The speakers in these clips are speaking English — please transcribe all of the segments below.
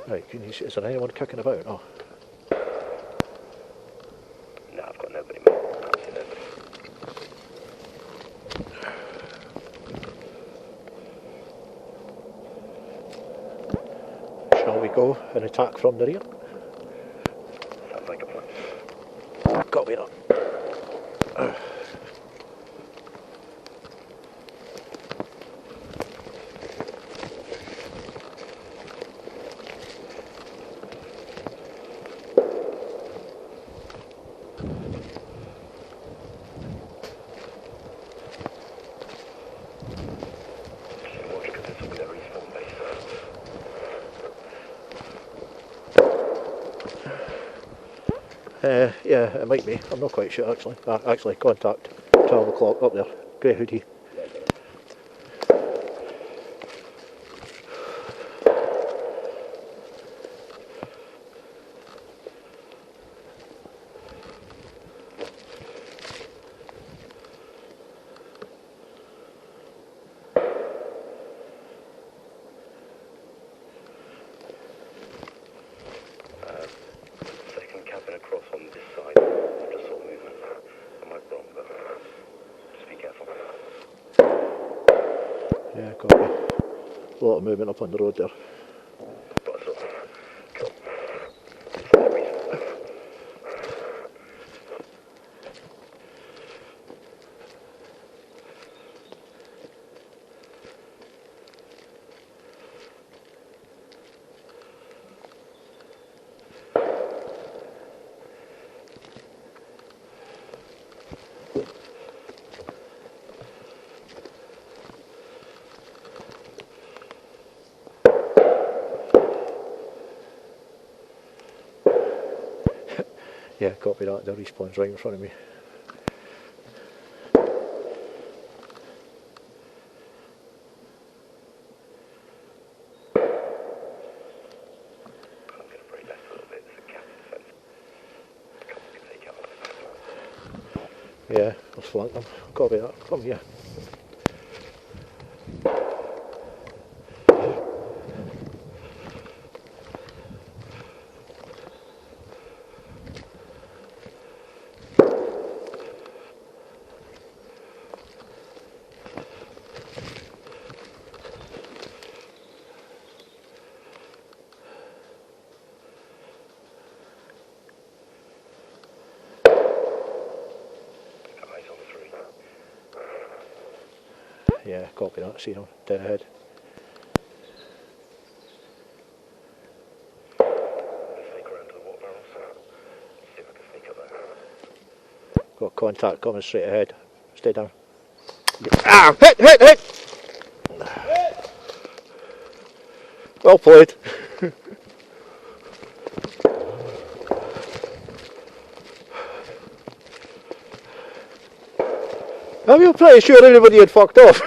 Right, can you see, is there anyone kicking about? Oh. No, I've got nobody, mate. I've seen nobody. Shall we go and attack from the rear? Sounds like a plan. Copy that. Watch, because this will be their respawn base. Yeah, it might be. I'm not quite sure actually. Actually, contact 12 o'clock up there. Grey hoodie. Second cabin across on this side. I just saw movement. I might be wrong, but just be careful. Yeah, copy. A lot of movement up on the road there. But I saw. Cool. This is their respawn base. Yeah, copy that. The respawn's right in front of me. I'm going to break left a little bit. There's a gap in the fence. Can't we take out on the Yeah, I'll flank them. Copy that. Come here. Eyes on 3. Yeah, copy that. See them dead ahead. Let's sneak around to the water barrels. See if I can sneak up there. Got contact coming straight ahead. Stay down. Ah! Hit! Well played. I'm you pretty sure anybody had fucked off.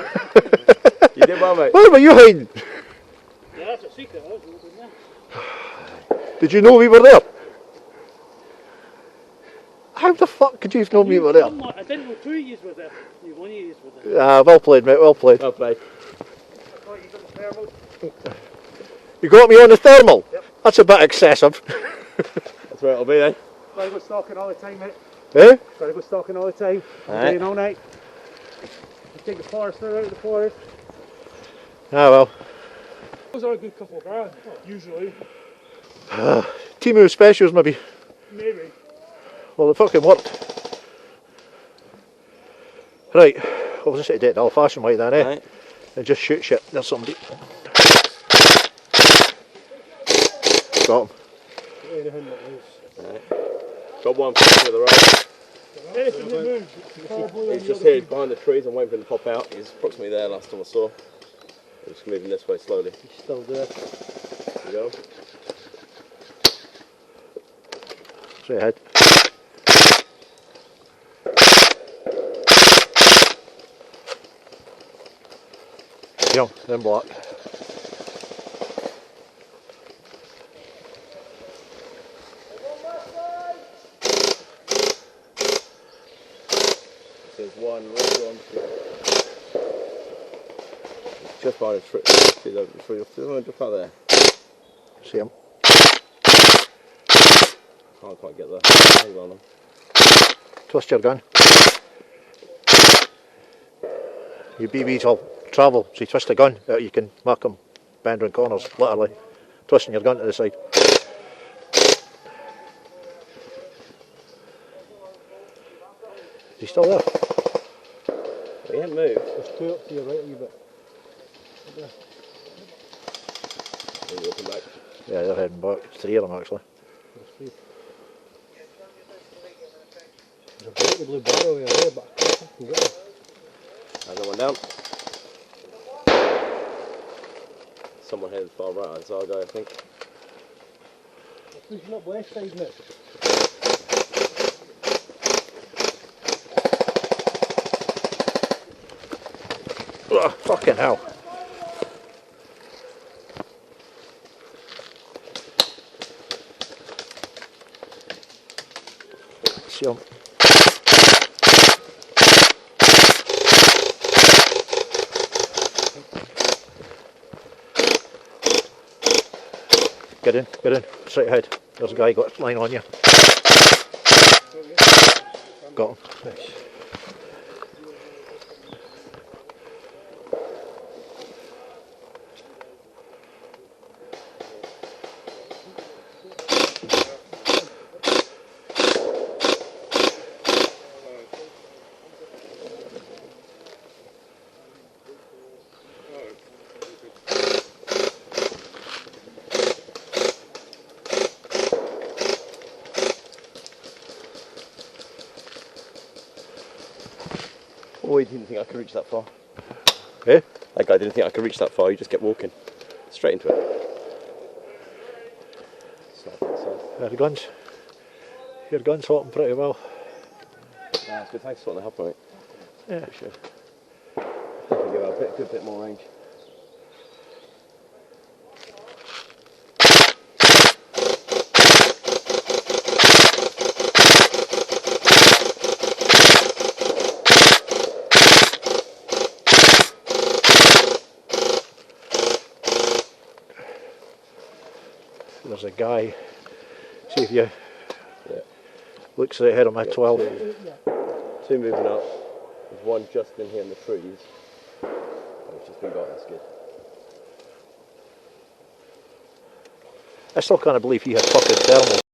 You did well, mate. Where were you hiding? Yeah, that's a secret, wasn't it? Did you know we were there? How the fuck could you have known we were there? I didn't know 2 of you were there. One of you were there. Ah, well played, mate, well played. Well played. I thought you got the thermal. You got me on the thermal? Yep. That's a bit excessive. That's where it'll be, then. Gotta go stalking all the time, mate. Eh? Gotta go stalking all the time. All Alright. day and all night. You take the forester out of the forest. Ah well. Those are a good couple of grand, usually. Timu specials maybe. Maybe. Well, it fucking worked. Right, I was just going to do it the old fashioned way then, eh? Right. And just shoot shit. There's somebody. Got him. Anything that moves. Right. Got one to the right. Anything that moves. He's just here, he's behind the trees. I'm waiting for him to pop out. He's approximately there last time I saw. I'm just moving this way slowly. He's still there. There we go. Straight ahead. Yeah, then black. There's one right on. Just behind the tree. See the tree just out there. See him. can't quite get the angle on them. Twist your gun. Your BBs will travel, so you twist the gun, you can mark them, bend round corners, literally. Twisting your gun to the side. Is he still there? He ain't moved. There's two up to your right a wee bit. Maybe we'll come back. Yeah, they're heading back. It's three of them actually. There's three. There's a bright blue barrel over there, but I can get him. Another one down. Someone headed far right, so I'll go, I think. They're pushing up west side now. Ugh, fucking hell. See him. Get in, straight ahead. There's a guy got line on you. Got him. Nice. Oh, he didn't think I could reach that far. Eh? That guy didn't think I could reach that far, he just kept walking. Straight into it. Your gun's holding pretty well. Yeah, it's good. Thanks for the help, mate. Yeah. For sure. Definitely give out a good bit more range. There's a guy. See if you look straight ahead on my 12. Two moving up. There's one just in here in the trees. And it's just been got, that's good. I still can't believe he had fucking thermal.